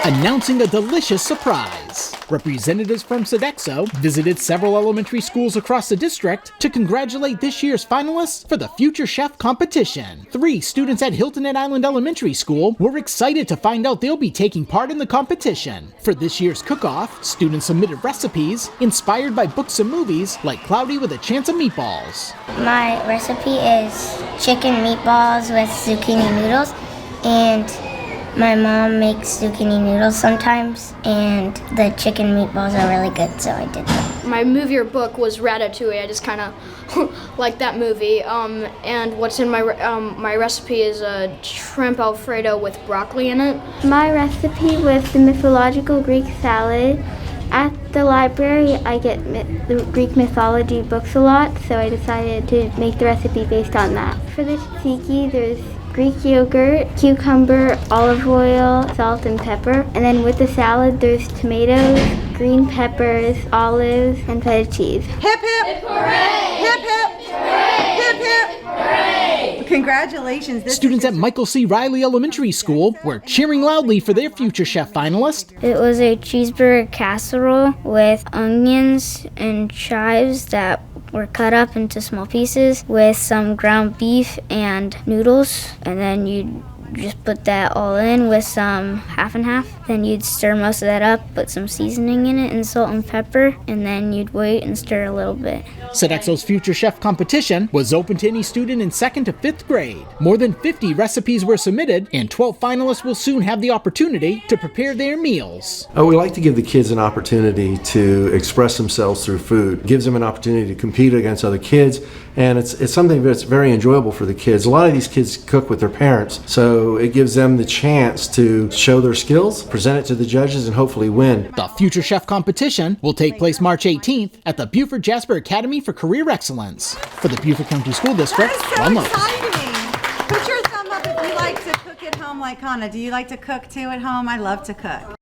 announcing a delicious surprise. Representatives from Sodexo visited several elementary schools across the district to congratulate this year's finalists for the Future Chef competition. 3 students at Hilton Head Island Elementary School were excited to find out they'll be taking part in the competition. For this year's cook-off, students submitted recipes inspired by books and movies like Cloudy with a Chance of Meatballs. My recipe is chicken meatballs with zucchini noodles, and my mom makes zucchini noodles sometimes, and the chicken meatballs are really good, so I did that. My movie or book was Ratatouille. I just kind of like that movie. And what's in my recipe is a shrimp Alfredo with broccoli in it. My recipe was the mythological Greek salad. At the library, I get the Greek mythology books a lot, so I decided to make the recipe based on that. For the tzatziki, there's Greek yogurt, cucumber, olive oil, salt, and pepper. And then with the salad, there's tomatoes, green peppers, olives, and feta cheese. Hip hip! Hip hooray! Hip hip! Hooray! Hip hip! Hooray! Congratulations. Students at Michael C. Riley Elementary School were cheering loudly for their Future Chef finalist. It was a cheeseburger casserole with onions and chives that were cut up into small pieces with some ground beef and noodles, and then you'd just put that all in with some half and half. Then you'd stir most of that up, put some seasoning in it and salt and pepper, and then you'd wait and stir a little bit. Sodexo's Future Chef competition was open to any student in 2nd to 5th grade. More than 50 recipes were submitted, and 12 finalists will soon have the opportunity to prepare their meals. We like to give the kids an opportunity to express themselves through food. It gives them an opportunity to compete against other kids, and it's something that's very enjoyable for the kids. A lot of these kids cook with their parents, so it gives them the chance to show their skills, present it to the judges, and hopefully win. The Future Chef competition will take place March 18th at the Beaufort Jasper Academy for Career Excellence. For the Beaufort County School District, That is so Ron Lowe. exciting. Put your thumb up if you like to cook at home like Hannah. Do you like to cook too at home? I love to cook.